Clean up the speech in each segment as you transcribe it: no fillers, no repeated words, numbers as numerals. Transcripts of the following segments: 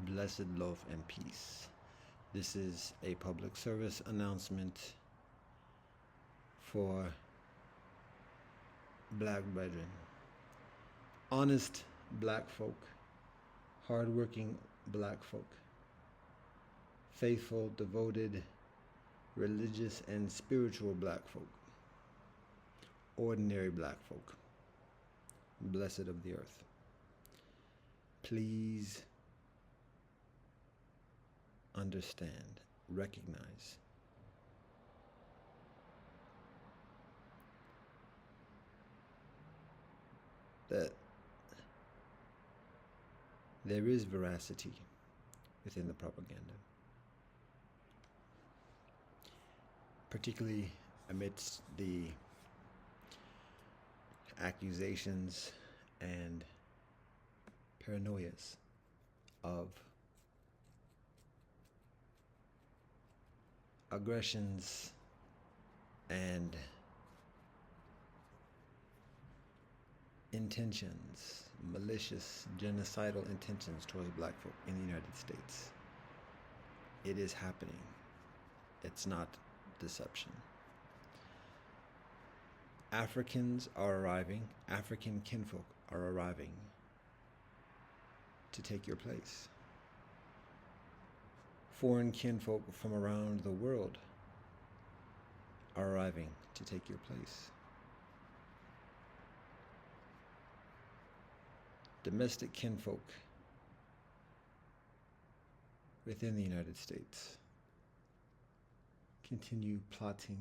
Blessed love and peace. This is a public service announcement for black brethren. Honest black folk, hardworking black folk, faithful, devoted, religious, and spiritual black folk, ordinary black folk, blessed of the earth. Please understand, recognize that there is veracity within the propaganda, particularly amidst the accusations and paranoias of aggressions and intentions, malicious, genocidal intentions towards black folk in the United States. It is happening. It's not deception. Africans are arriving, African kinfolk are arriving to take your place. Foreign kinfolk from around the world are arriving to take your place. Domestic kinfolk within the United States continue plotting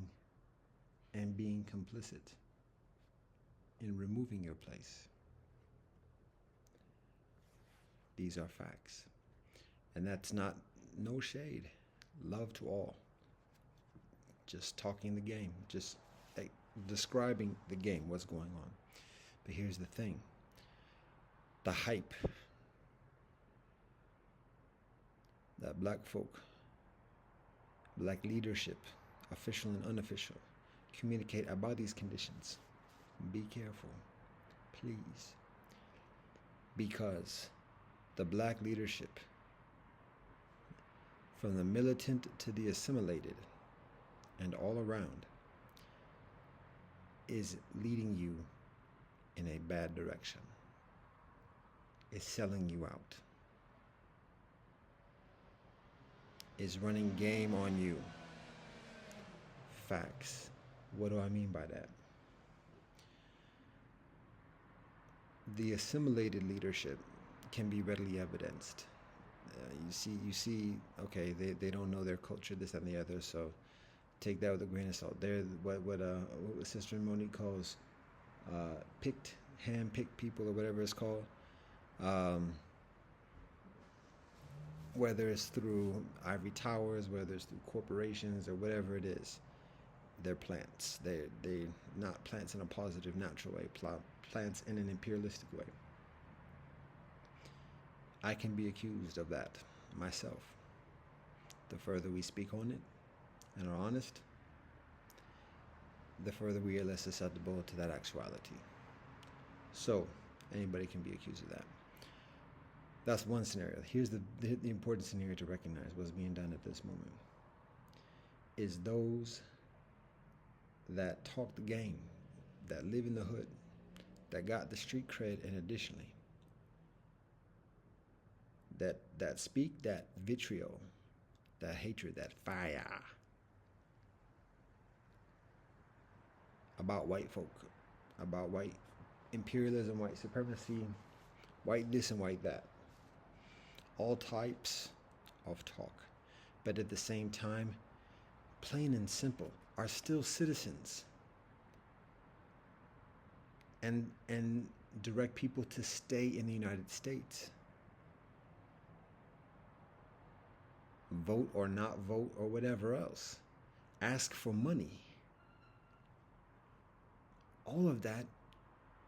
and being complicit in removing your place. These are facts. And that's not no shade. Love to all. Just talking the game. Just describing the game, what's going on. But here's the thing. The hype that black folk, black leadership, official and unofficial, communicate about these conditions. Be careful, please. Because the black leadership, from the militant to the assimilated and all around, is leading you in a bad direction. Is selling you out. Is running game on you. Facts. What do I mean by that? The assimilated leadership can be readily evidenced. You see, okay, they don't know their culture, this and the other, so take that with a grain of salt. They're what Sister Monique calls hand-picked people, or whatever it's called. Whether it's through ivory towers, whether it's through corporations, or whatever it is, they're plants. They're not plants in a positive, natural way, plants in an imperialistic way. I can be accused of that myself. The further we speak on it and are honest, the further we are less susceptible to that actuality. So, anybody can be accused of that. That's one scenario. Here's the important scenario to recognize what's being done at this moment. Is those that talk the game, that live in the hood, that got the street cred, and additionally, that speak that vitriol, that hatred, that fire about white folk, about white imperialism, white supremacy, white this and white that. All types of talk, but at the same time, plain and simple, are still citizens, and direct people to stay in the United States. Vote or not vote or whatever else. Ask for money. All of that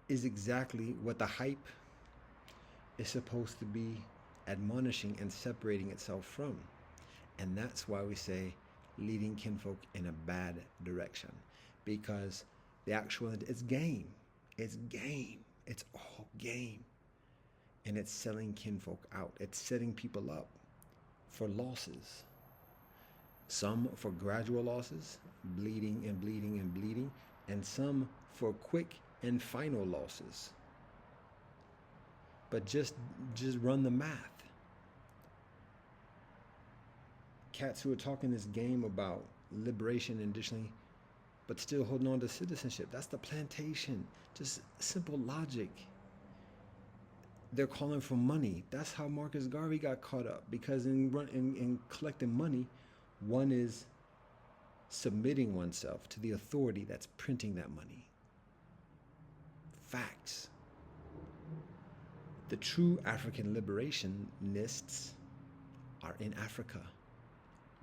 is exactly what the hype is supposed to be admonishing and separating itself from. And that's why we say leading kinfolk in a bad direction, because the actual, it's game. It's game. It's all game. and it's selling kinfolk out. It's setting people up for losses. Some for gradual losses, bleeding and bleeding and bleeding, and some for quick and final losses. But just run the math. Cats who are talking this game about liberation additionally, but still holding on to citizenship. That's the plantation. Just simple logic. They're calling for money. That's how Marcus Garvey got caught up, because in collecting money, one is submitting oneself to the authority that's printing that money. Facts. The true African liberationists are in Africa.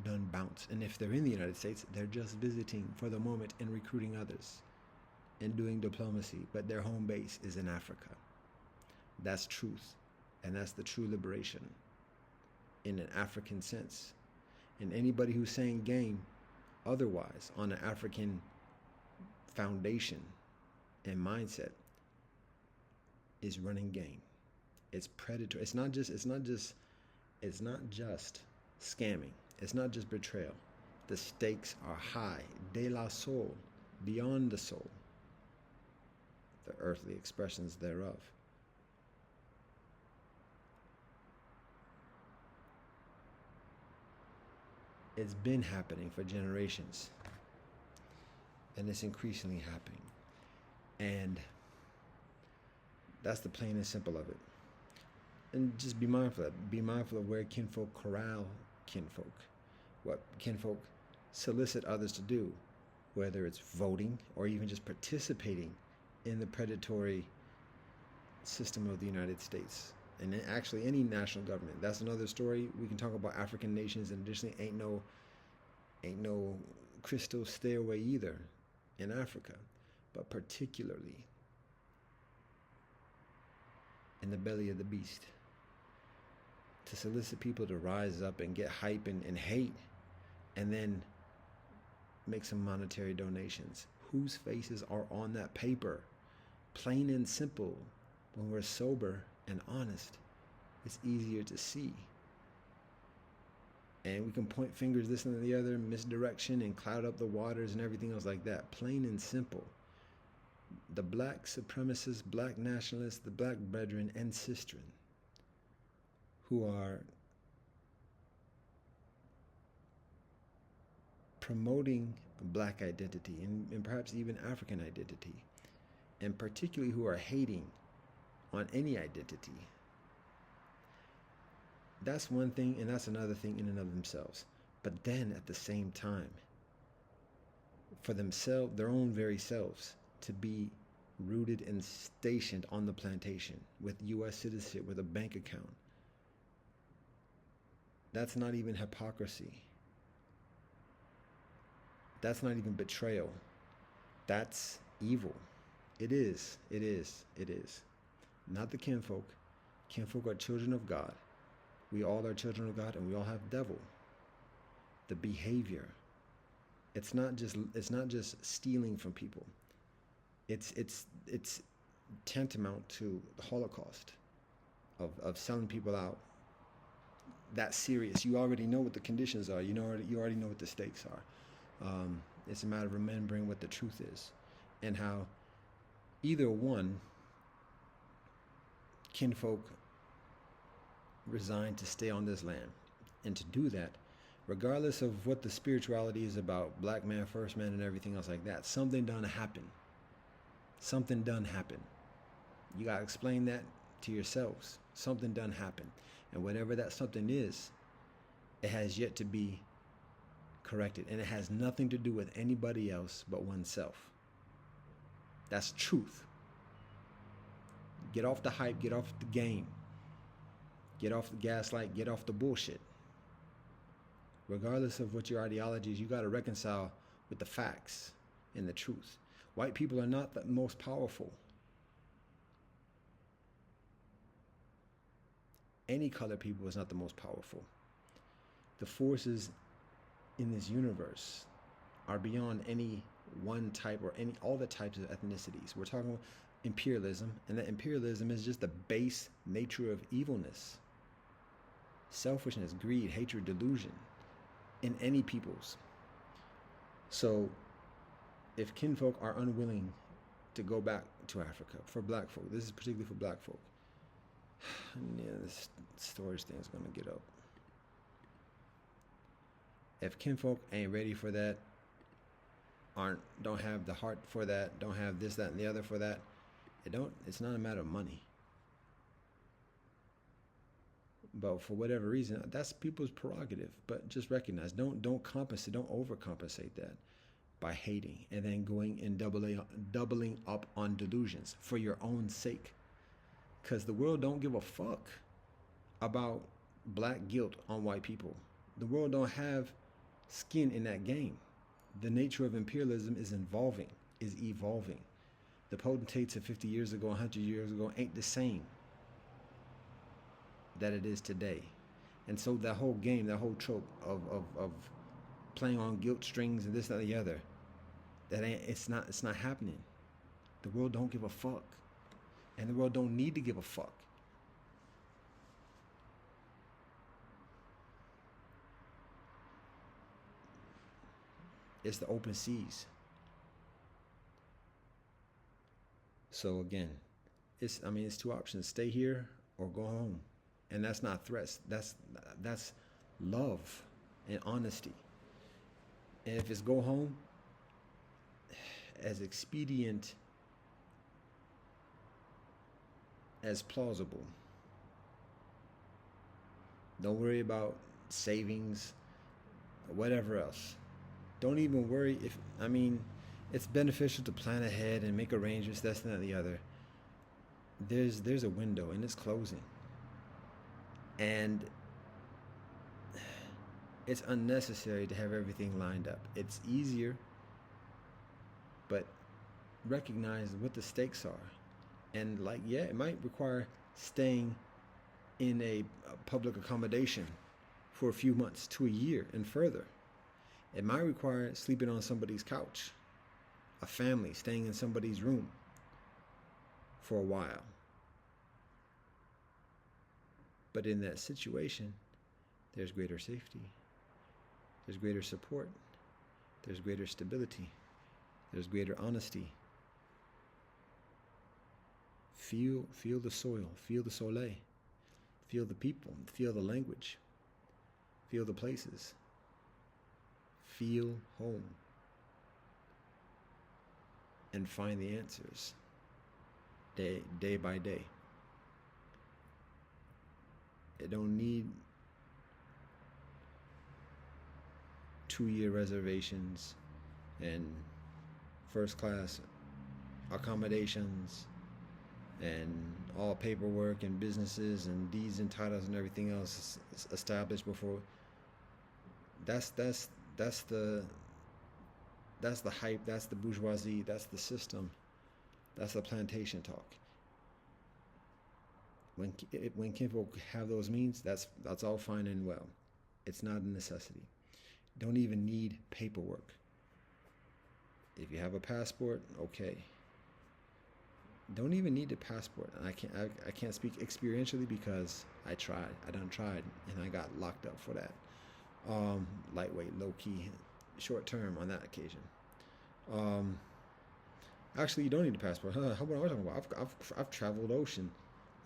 Done bounce. And if they're in the United States, they're just visiting for the moment and recruiting others and doing diplomacy, but their home base is in Africa. That's truth, and that's the true liberation in an African sense. And anybody who's saying game otherwise on an African foundation and mindset is running game. It's predatory. It's not just scamming. It's not just betrayal. The stakes are high. De la soul, beyond the soul. The earthly expressions thereof. It's been happening for generations. And it's increasingly happening. And that's the plain and simple of it. And just be mindful of that. Be mindful of where kinfolk corral kinfolk. What kinfolk solicit others to do. Whether it's voting or even just participating in the predatory system of the United States. And actually any national government. That's another story. We can talk about African nations, and additionally ain't no crystal stairway either in Africa, but particularly in the belly of the beast, to solicit people to rise up and get hype and hate, and then make some monetary donations. Whose faces are on that paper? Plain and simple. When we're sober and honest, it's easier to see. And we can point fingers this and the other, misdirection, and cloud up the waters and everything else like that. Plain and simple. The black supremacists, black nationalists, the black brethren and sistren who are promoting black identity and perhaps even African identity, and particularly who are hating on any identity. That's one thing, and that's another thing in and of themselves. But then at the same time, for themselves, their own very selves, to be rooted and stationed on the plantation with U.S. citizenship, with a bank account. That's not even hypocrisy. That's not even betrayal. That's evil. It is. Not the kinfolk. Kinfolk are children of God. We all are children of God, and we all have devil. The behavior. It's not just stealing from people. It's tantamount to the Holocaust of selling people out. That's serious. You already know what the conditions are. You already know what the stakes are. It's a matter of remembering what the truth is, and how either one, kinfolk resigned to stay on this land, and to do that, regardless of what the spirituality is about, black man, first man, and everything else like that, something done happen. Something done happen. You gotta explain that to yourselves. Something done happen, and whatever that something is, it has yet to be corrected, and it has nothing to do with anybody else but oneself. That's truth. Get off the hype, get off the game, get off the gaslight, get off the bullshit. Regardless of what your ideology is, you got to reconcile with the facts and the truth. White people are not the most powerful. Any color people is not the most powerful. The forces in this universe are beyond any one type or all the types of ethnicities. We're talking imperialism, and that imperialism is just the base nature of evilness, selfishness, greed, hatred, delusion in any peoples. So if kinfolk are unwilling to go back to Africa, for black folk, this is particularly for black folk, yeah, this storage thing is going to get up. If kinfolk ain't ready for that, don't have the heart for that, don't have this, that, and the other for that, it's not a matter of money. But for whatever reason, that's people's prerogative. But just recognize, don't compensate, don't overcompensate that by hating and then going and doubling up on delusions for your own sake. Because the world don't give a fuck about black guilt on white people. The world don't have skin in that game. The nature of imperialism is evolving. The potentates of 50 years ago, 100 years ago ain't the same that it is today. And so that whole game, that whole trope of playing on guilt strings and this, that, and the other, it's not happening. The world don't give a fuck. And the world don't need to give a fuck. It's the open seas. So again, it's two options: stay here or go home. And that's not threats. That's love and honesty. And if it's go home, as expedient as plausible. Don't worry about savings, whatever else. Don't even worry it's beneficial to plan ahead and make arrangements, this, that, and the other. There's a window and it's closing. And it's unnecessary to have everything lined up. It's easier, but recognize what the stakes are. And it might require staying in a public accommodation for a few months to a year and further. It might require sleeping on somebody's couch, a family staying in somebody's room for a while. But in that situation, there's greater safety, there's greater support, there's greater stability, there's greater honesty. Feel the soil, feel the soleil, feel the people, feel the language, feel the places, feel home, and find the answers day by day. It don't need 2-year reservations and first class accommodations and all paperwork and businesses and deeds and titles and everything else established before. That's the hype, that's the bourgeoisie, that's the system, that's the plantation talk. When kinfolk have those means, that's all fine and well. It's not a necessity. Don't even need paperwork. If you have a passport, okay. Don't even need a passport. And I can't speak experientially because I done tried, and I got locked up for that. Lightweight, low key, short term on that occasion. Actually, you don't need a passport. What am I talking about? I've traveled ocean.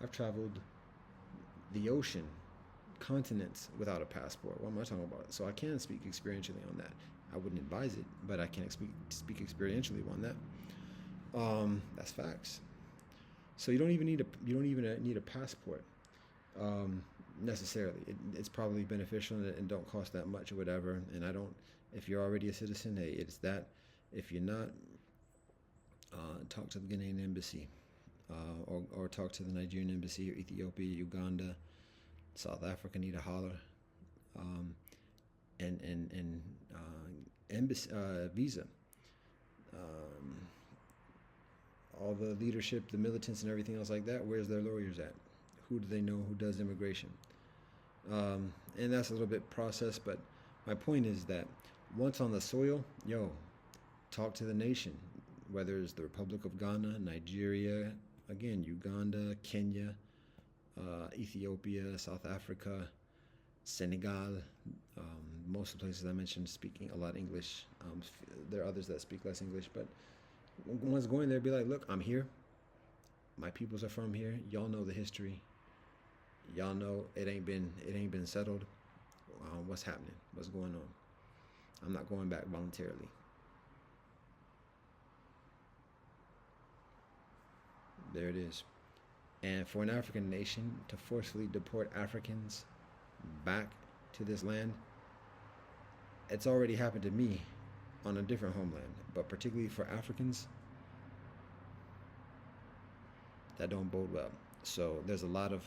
I've traveled the ocean, continents without a passport. What am I talking about? So I can speak experientially on that. I wouldn't advise it, but I can speak experientially on that. That's facts. So you don't even need a passport necessarily. It's probably beneficial and don't cost that much or whatever. And if you're already a citizen, hey, it's that. If you're not, talk to the Ghanaian embassy, or talk to the Nigerian embassy, or Ethiopia, Uganda, South Africa need a holler, and embassy, visa. All the leadership, the militants, and everything else like that. Where's their lawyers at? Who do they know who does immigration? And that's a little bit processed, but my point is that once on the soil, talk to the nation. whether it's the Republic of Ghana, Nigeria, again, Uganda, Kenya, Ethiopia, South Africa, Senegal. Most of the places I mentioned speaking a lot English. There are others that speak less English, but one's going there, be like, look, I'm here. My peoples are from here. Y'all know the history. Y'all know it ain't been settled. What's happening? What's going on? I'm not going back voluntarily. There it is. And for an African nation to forcefully deport Africans back to this land, it's already happened to me on a different homeland, but particularly for Africans, that don't bode well. So there's a lot of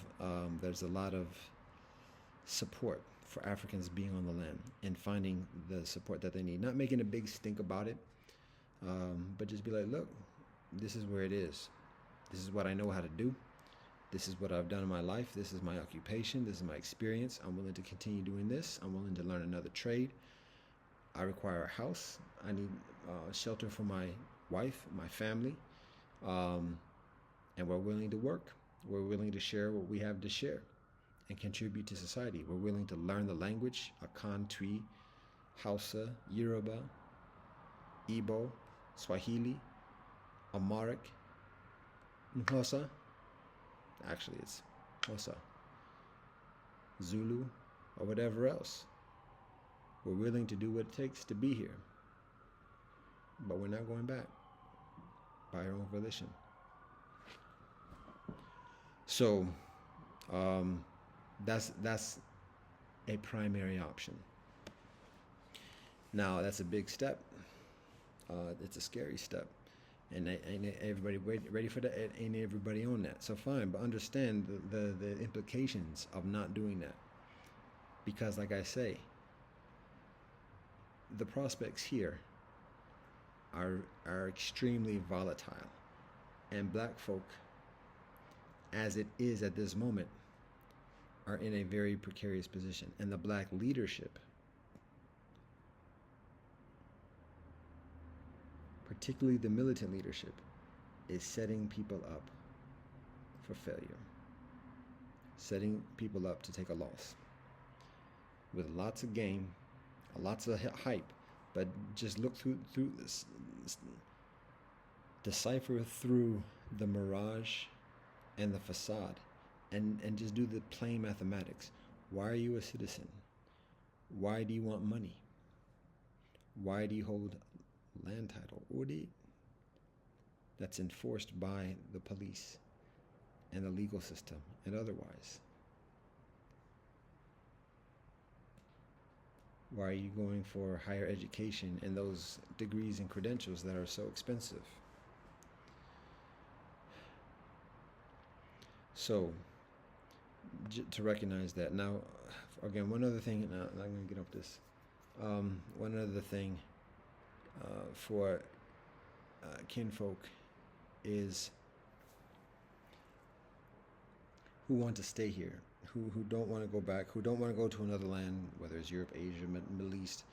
support for Africans being on the land and finding the support that they need. Not making a big stink about it, but just be like, look, this is where it is. This is what I know how to do. This is what I've done in my life. This is my occupation. This is my experience. I'm willing to continue doing this. I'm willing to learn another trade. I require a house. I need shelter for my wife, my family. And we're willing to work. We're willing to share what we have to share and contribute to society. We're willing to learn the language, Akan, Twi, Hausa, Yoruba, Igbo, Swahili, Amharic, Xhosa. Actually, it's Xhosa, Zulu, or whatever else. We're willing to do what it takes to be here. But we're not going back by our own volition. So that's a primary option. Now that's a big step. It's a scary step, and ain't everybody ready for that? Ain't everybody on that? So fine, but understand the implications of not doing that, because like I say, the prospects here are extremely volatile, and black folk, as it is at this moment, are in a very precarious position. And the black leadership, particularly the militant leadership, is setting people up for failure, setting people up to take a loss with lots of game, lots of hype. But just look through this, decipher through the mirage and the facade, and just do the plain mathematics. Why are you a citizen? Why do you want money? Why do you hold land title, Udi, that's enforced by the police and the legal system and otherwise? Why are you going for higher education and those degrees and credentials that are so expensive? So, to recognize that. Now, again, one other thing, and I'm going to get off this. One other thing for kinfolk is who want to stay here, who don't want to go back, who don't want to go to another land, whether it's Europe, Asia, Middle East.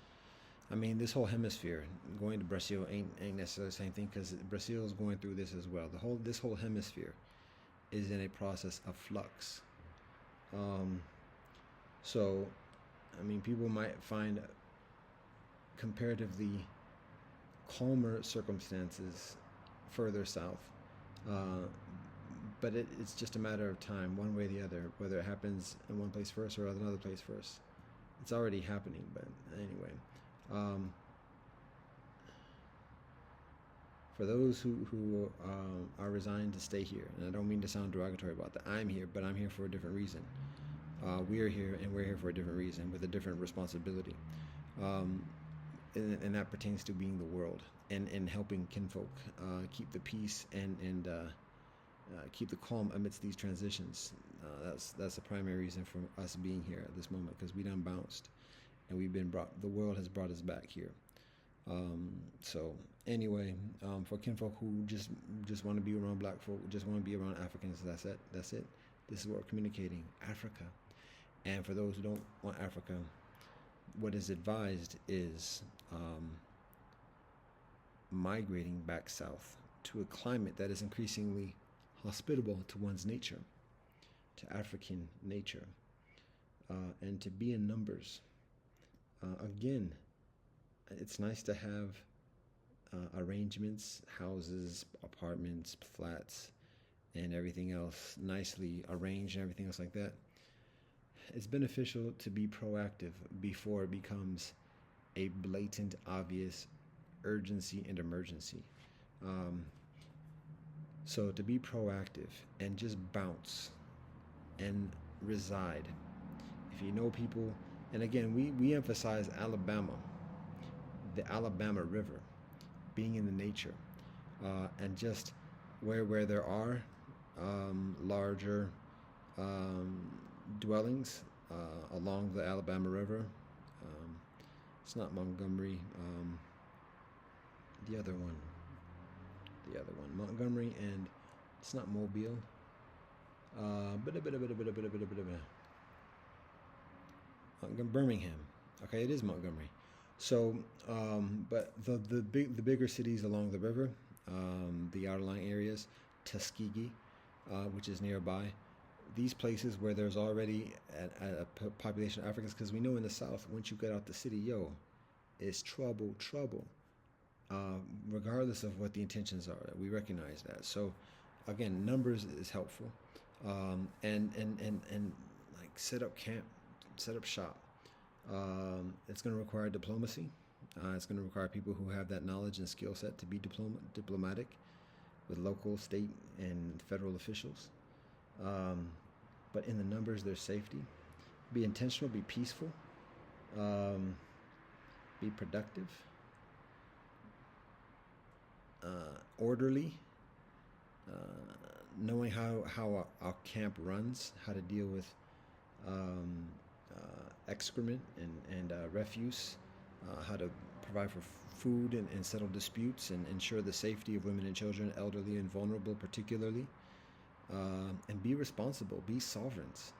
I mean, this whole hemisphere, going to Brazil ain't necessarily the same thing, because Brazil is going through this as well. This whole hemisphere is in a process of flux. So, I mean, people might find comparatively calmer circumstances further south, but it's just a matter of time, one way or the other, whether it happens in one place first or another place first. It's already happening, but anyway. For those who are resigned to stay here, and I don't mean to sound derogatory about that, I'm here, but I'm here for a different reason. We are here, and we're here for a different reason, with a different responsibility. And that pertains to being the world and helping kinfolk keep the peace and keep the calm amidst these transitions. That's the primary reason for us being here at this moment, because we done bounced, and we've been brought. The world has brought us back here. So anyway, for kinfolk who just want to be around black folk, just want to be around Africans, that's it. This is what we're communicating, Africa. And for those who don't want Africa, what is advised is migrating back south to a climate that is increasingly hospitable to one's nature, to African nature, and to be in numbers. Again, it's nice to have arrangements, houses, apartments, flats, and everything else nicely arranged and everything else like that. It's beneficial to be proactive before it becomes a blatant, obvious urgency and emergency. So to be proactive and just bounce and reside. If you know people, and again, we emphasize Alabama, the Alabama River, being in the nature, and just where there are larger dwellings along the Alabama River. It's not Montgomery. The other one, Montgomery, and it's not Mobile. Birmingham. Okay, it is Montgomery. So, but the bigger cities along the river, the outlying areas, Tuskegee, which is nearby, these places where there's already a population of Africans, because we know in the South, once you get out the city, it's trouble. Regardless of what the intentions are, we recognize that. So, again, numbers is helpful, and like set up camp, set up shop. It's going to require diplomacy. It's going to require people who have that knowledge and skill set to be diplomatic with local, state, and federal officials. But in the numbers, there's safety. Be intentional, be peaceful, be productive, orderly, knowing how a camp runs, how to deal with excrement and refuse, how to provide for food and settle disputes and ensure the safety of women and children, elderly and vulnerable particularly, and be responsible, be sovereigns.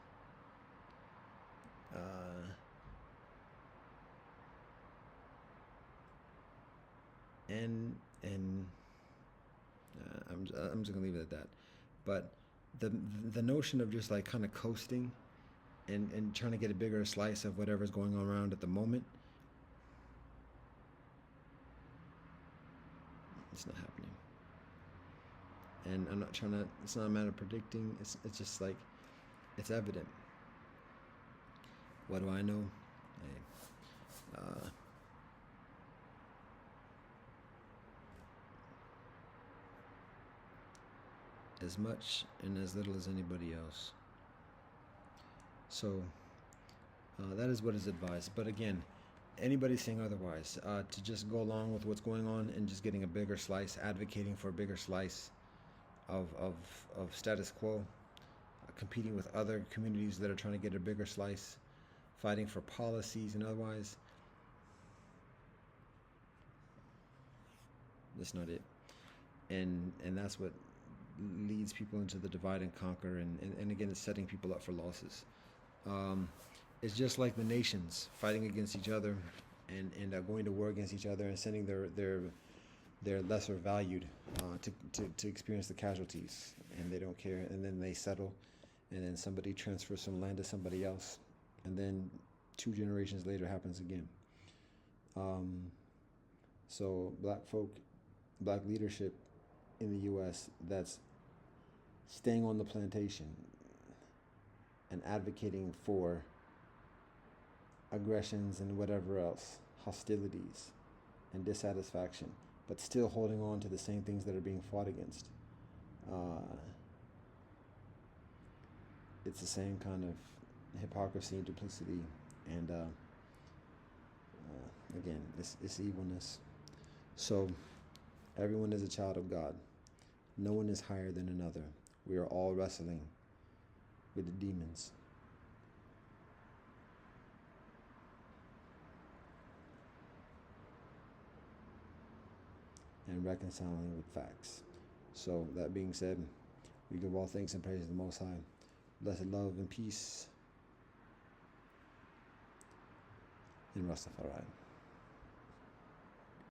I'm just gonna leave it at that. But the notion of just like kind of coasting and trying to get a bigger slice of whatever's going on around at the moment, it's not happening. And I'm not trying to, it's not a matter of predicting, it's just like, it's evident. What do I know? Hey, as much and as little as anybody else. So that is what is advised. But again, anybody saying otherwise, to just go along with what's going on and just getting a bigger slice, advocating for a bigger slice of status quo, competing with other communities that are trying to get a bigger slice, fighting for policies and otherwise, that's not it. And that's what leads people into the divide and conquer, and again, it's setting people up for losses. It's just like the nations fighting against each other and going to war against each other and sending their lesser valued to experience the casualties, and they don't care, and then they settle, and then somebody transfers some land to somebody else, and then 2 generations later happens again. So black leadership in the U.S. that's staying on the plantation and advocating for aggressions and whatever else, hostilities and dissatisfaction, but still holding on to the same things that are being fought against. It's the same kind of hypocrisy and duplicity, and again, it's evilness. So everyone is a child of God. No one is higher than another. We are all wrestling with the demons. And reconciling with facts. So that being said, we give all thanks and praise to the Most High. Blessed love and peace in Rastafari.